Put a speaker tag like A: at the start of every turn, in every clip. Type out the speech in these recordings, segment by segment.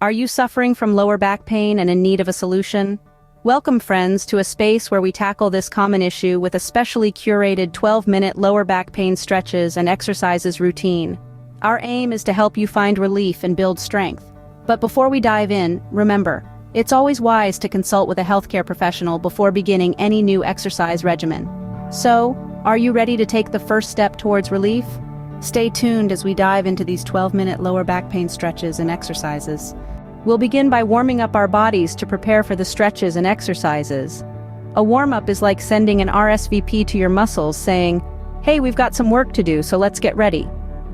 A: Are you suffering from lower back pain and in need of a solution? Welcome, friends, to a space where we tackle this common issue with a specially curated 12-minute lower back pain stretches and exercises routine. Our aim is to help you find relief and build strength. But before we dive in, remember, it's always wise to consult with a healthcare professional before beginning any new exercise regimen. So, are you ready to take the first step towards relief? Stay tuned as we dive into these 12-minute lower back pain stretches and exercises. We'll begin by warming up our bodies to prepare for the stretches and exercises. A warm-up is like sending an RSVP to your muscles saying, "Hey, we've got some work to do, so let's get ready."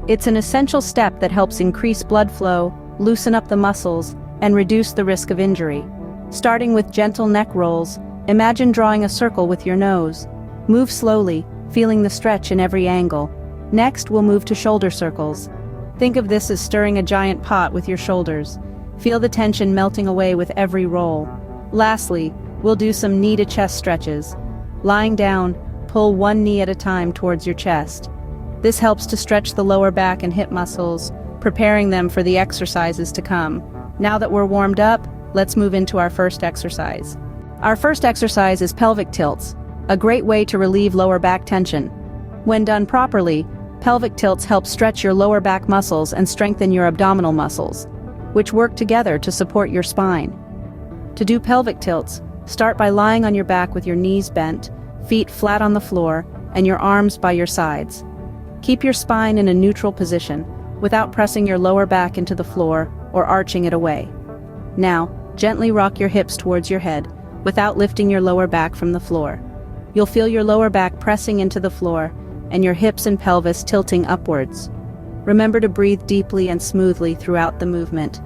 A: It's an essential step that helps increase blood flow, loosen up the muscles, and reduce the risk of injury. Starting with gentle neck rolls, imagine drawing a circle with your nose. Move slowly, feeling the stretch in every angle. Next, we'll move to shoulder circles. Think of this as stirring a giant pot with your shoulders. Feel the tension melting away with every roll. Lastly, we'll do some knee to chest stretches. Lying down, pull one knee at a time towards your chest. This helps to stretch the lower back and hip muscles, preparing them for the exercises to come. Now that we're warmed up, let's move into our first exercise. Our first exercise is pelvic tilts, a great way to relieve lower back tension. When done properly, pelvic tilts help stretch your lower back muscles and strengthen your abdominal muscles, which work together to support your spine. To do pelvic tilts, start by lying on your back with your knees bent, feet flat on the floor, and your arms by your sides. Keep your spine in a neutral position, without pressing your lower back into the floor or arching it away. Now, gently rock your hips towards your head, without lifting your lower back from the floor. You'll feel your lower back pressing into the floor, and your hips and pelvis tilting upwards. Remember to breathe deeply and smoothly throughout the movement.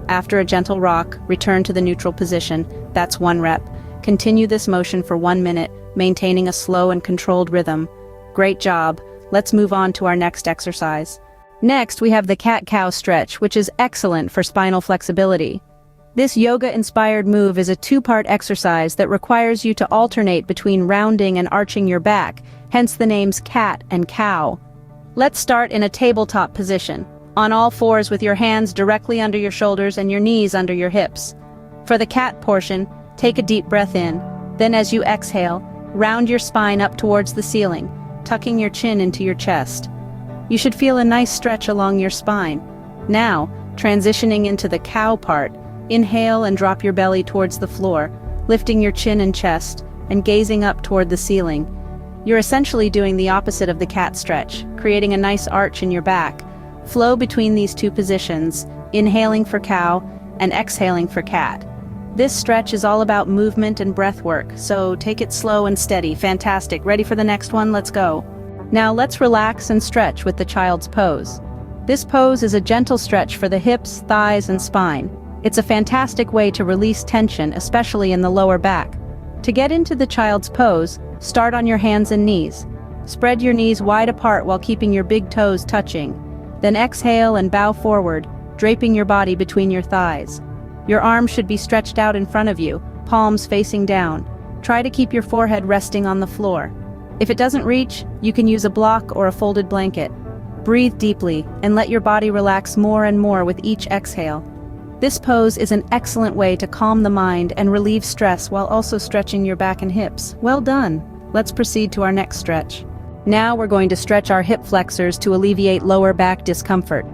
A: After a gentle rock, return to the neutral position. That's 1 rep. Continue this motion for 1 minute, maintaining a slow and controlled rhythm. Great job. Let's move on to our next exercise. Next, we have the cat-cow stretch, which is excellent for spinal flexibility. This yoga-inspired move is a 2-part exercise that requires you to alternate between rounding and arching your back, hence the names cat and cow. Let's start in a tabletop position, on all fours with your hands directly under your shoulders and your knees under your hips. For the cat portion, take a deep breath in, then as you exhale, round your spine up towards the ceiling, tucking your chin into your chest. You should feel a nice stretch along your spine. Now, transitioning into the cow part, inhale and drop your belly towards the floor, lifting your chin and chest, and gazing up toward the ceiling. You're essentially doing the opposite of the cat stretch, creating a nice arch in your back. Flow between these two positions, inhaling for cow and exhaling for cat. This stretch is all about movement and breath work, so take it slow and steady. Fantastic. Ready for the next one? Let's go. Now let's relax and stretch with the child's pose. This pose is a gentle stretch for the hips, thighs, and spine. It's a fantastic way to release tension, especially in the lower back. To get into the child's pose, start on your hands and knees. Spread your knees wide apart while keeping your big toes touching. Then exhale and bow forward, draping your body between your thighs. Your arms should be stretched out in front of you, palms facing down. Try to keep your forehead resting on the floor. If it doesn't reach, you can use a block or a folded blanket. Breathe deeply and let your body relax more and more with each exhale. This pose is an excellent way to calm the mind and relieve stress while also stretching your back and hips. Well done. Let's proceed to our next stretch. Now we're going to stretch our hip flexors to alleviate lower back discomfort.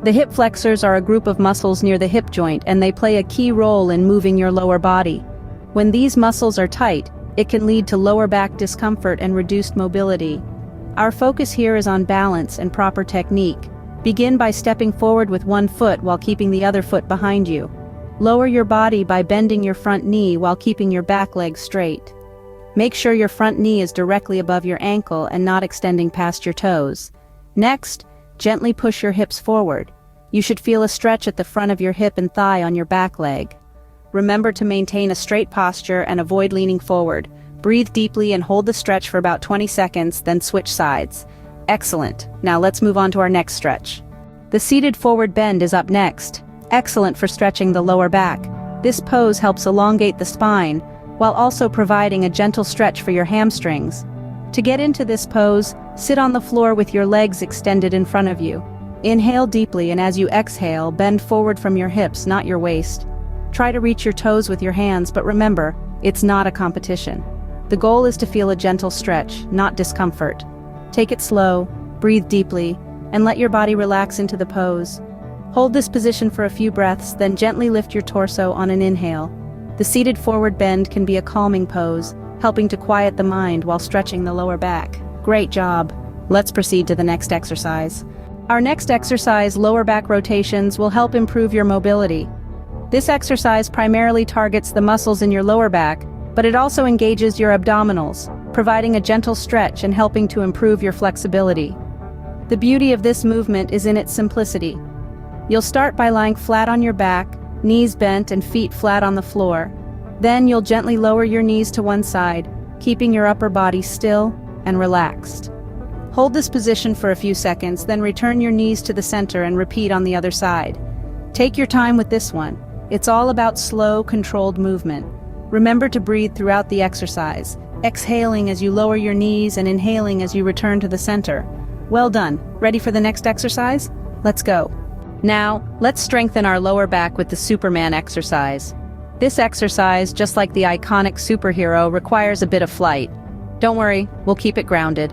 A: The hip flexors are a group of muscles near the hip joint, and they play a key role in moving your lower body. When these muscles are tight, it can lead to lower back discomfort and reduced mobility. Our focus here is on balance and proper technique. Begin by stepping forward with one foot while keeping the other foot behind you. Lower your body by bending your front knee while keeping your back leg straight. Make sure your front knee is directly above your ankle and not extending past your toes. Next, gently push your hips forward. You should feel a stretch at the front of your hip and thigh on your back leg. Remember to maintain a straight posture and avoid leaning forward. Breathe deeply and hold the stretch for about 20 seconds, then switch sides. Excellent. Now let's move on to our next stretch. The seated forward bend is up next. Excellent for stretching the lower back. This pose helps elongate the spine, while also providing a gentle stretch for your hamstrings. To get into this pose, sit on the floor with your legs extended in front of you. Inhale deeply, and as you exhale, bend forward from your hips, not your waist. Try to reach your toes with your hands, but remember, it's not a competition. The goal is to feel a gentle stretch, not discomfort. Take it slow, breathe deeply, and let your body relax into the pose. Hold this position for a few breaths, then gently lift your torso on an inhale. The seated forward bend can be a calming pose, helping to quiet the mind while stretching the lower back. Great job. Let's proceed to the next exercise. Our next exercise, lower back rotations, will help improve your mobility. This exercise primarily targets the muscles in your lower back, but it also engages your abdominals, providing a gentle stretch and helping to improve your flexibility. The beauty of this movement is in its simplicity. You'll start by lying flat on your back, knees bent and feet flat on the floor. Then you'll gently lower your knees to one side, keeping your upper body still and relaxed. Hold this position for a few seconds, then return your knees to the center and repeat on the other side. Take your time with this one. It's all about slow, controlled movement. Remember to breathe throughout the exercise, exhaling as you lower your knees and inhaling as you return to the center. Well done. Ready for the next exercise? Let's go. Now, let's strengthen our lower back with the Superman exercise. This exercise, just like the iconic superhero, requires a bit of flight. Don't worry, we'll keep it grounded.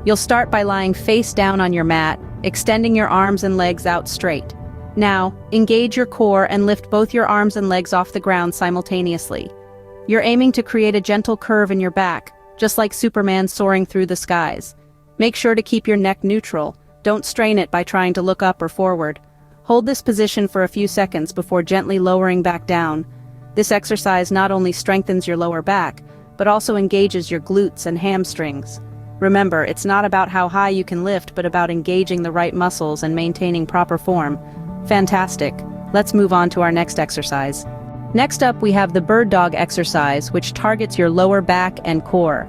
A: You'll start by lying face down on your mat, extending your arms and legs out straight. Now, engage your core and lift both your arms and legs off the ground simultaneously. You're aiming to create a gentle curve in your back, just like Superman soaring through the skies. Make sure to keep your neck neutral. Don't strain it by trying to look up or forward. Hold this position for a few seconds before gently lowering back down. This exercise not only strengthens your lower back, but also engages your glutes and hamstrings. Remember, it's not about how high you can lift, but about engaging the right muscles and maintaining proper form. Fantastic. Let's move on to our next exercise. Next up, we have the bird dog exercise, which targets your lower back and core.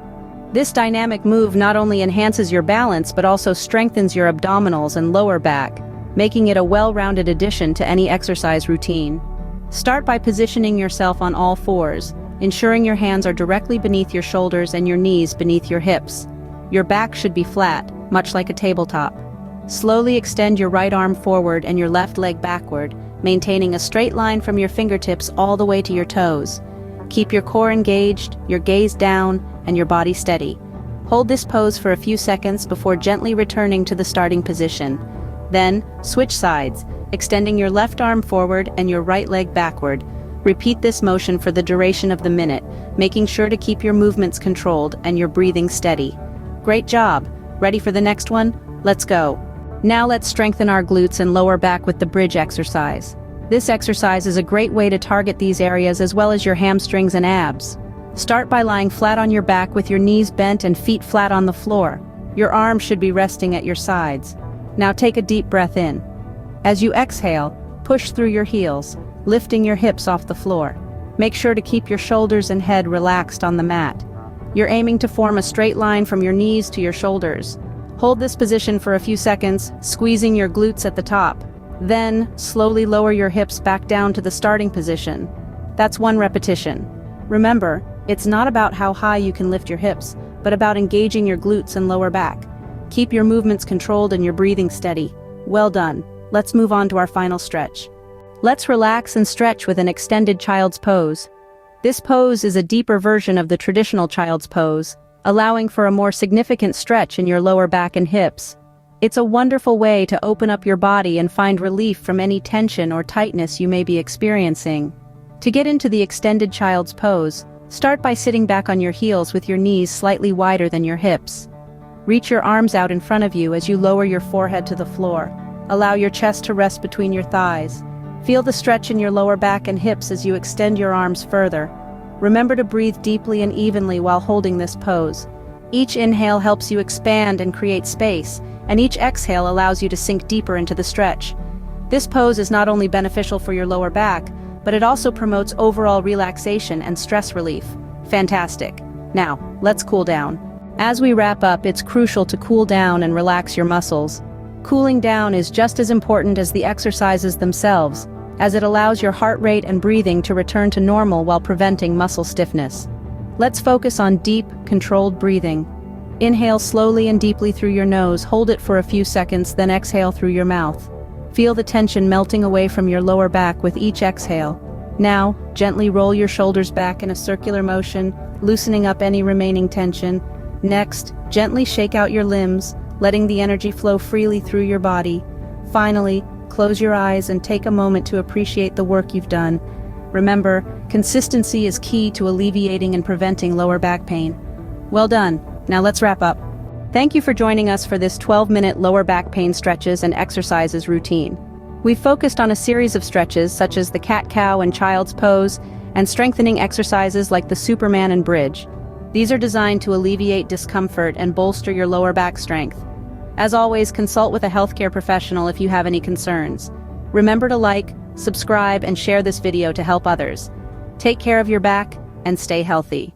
A: This dynamic move not only enhances your balance, but also strengthens your abdominals and lower back, making it a well-rounded addition to any exercise routine. Start by positioning yourself on all fours, ensuring your hands are directly beneath your shoulders and your knees beneath your hips. Your back should be flat, much like a tabletop. Slowly extend your right arm forward and your left leg backward, maintaining a straight line from your fingertips all the way to your toes. Keep your core engaged, your gaze down, and your body steady. Hold this pose for a few seconds before gently returning to the starting position. Then, switch sides, extending your left arm forward and your right leg backward. Repeat this motion for the duration of the minute, making sure to keep your movements controlled and your breathing steady. Great job! Ready for the next one? Let's go! Now let's strengthen our glutes and lower back with the bridge exercise. This exercise is a great way to target these areas as well as your hamstrings and abs. Start by lying flat on your back with your knees bent and feet flat on the floor. Your arms should be resting at your sides. Now take a deep breath in. As you exhale, push through your heels, lifting your hips off the floor. Make sure to keep your shoulders and head relaxed on the mat. You're aiming to form a straight line from your knees to your shoulders. Hold this position for a few seconds, squeezing your glutes at the top. Then, slowly lower your hips back down to the starting position. That's one repetition. Remember, it's not about how high you can lift your hips, but about engaging your glutes and lower back. Keep your movements controlled and your breathing steady. Well done. Let's move on to our final stretch. Let's relax and stretch with an extended child's pose. This pose is a deeper version of the traditional child's pose, allowing for a more significant stretch in your lower back and hips. It's a wonderful way to open up your body and find relief from any tension or tightness you may be experiencing. To get into the extended child's pose, start by sitting back on your heels with your knees slightly wider than your hips. Reach your arms out in front of you as you lower your forehead to the floor. Allow your chest to rest between your thighs. Feel the stretch in your lower back and hips as you extend your arms further. Remember to breathe deeply and evenly while holding this pose. Each inhale helps you expand and create space, and each exhale allows you to sink deeper into the stretch. This pose is not only beneficial for your lower back, but it also promotes overall relaxation and stress relief. Fantastic. Now, let's cool down. As we wrap up, it's crucial to cool down and relax your muscles. Cooling down is just as important as the exercises themselves, as it allows your heart rate and breathing to return to normal while preventing muscle stiffness. Let's focus on deep, controlled breathing. Inhale slowly and deeply through your nose, hold it for a few seconds, then exhale through your mouth. Feel the tension melting away from your lower back with each exhale. Now, gently roll your shoulders back in a circular motion, loosening up any remaining tension. Next, gently shake out your limbs, letting the energy flow freely through your body. Finally, close your eyes and take a moment to appreciate the work you've done. Remember, consistency is key to alleviating and preventing lower back pain. Well done. Now let's wrap up. Thank you for joining us for this 12-minute lower back pain stretches and exercises routine. We've focused on a series of stretches such as the cat-cow and child's pose, and strengthening exercises like the Superman and bridge. These are designed to alleviate discomfort and bolster your lower back strength. As always, consult with a healthcare professional if you have any concerns. Remember to like, subscribe, and share this video to help others. Take care of your back and stay healthy.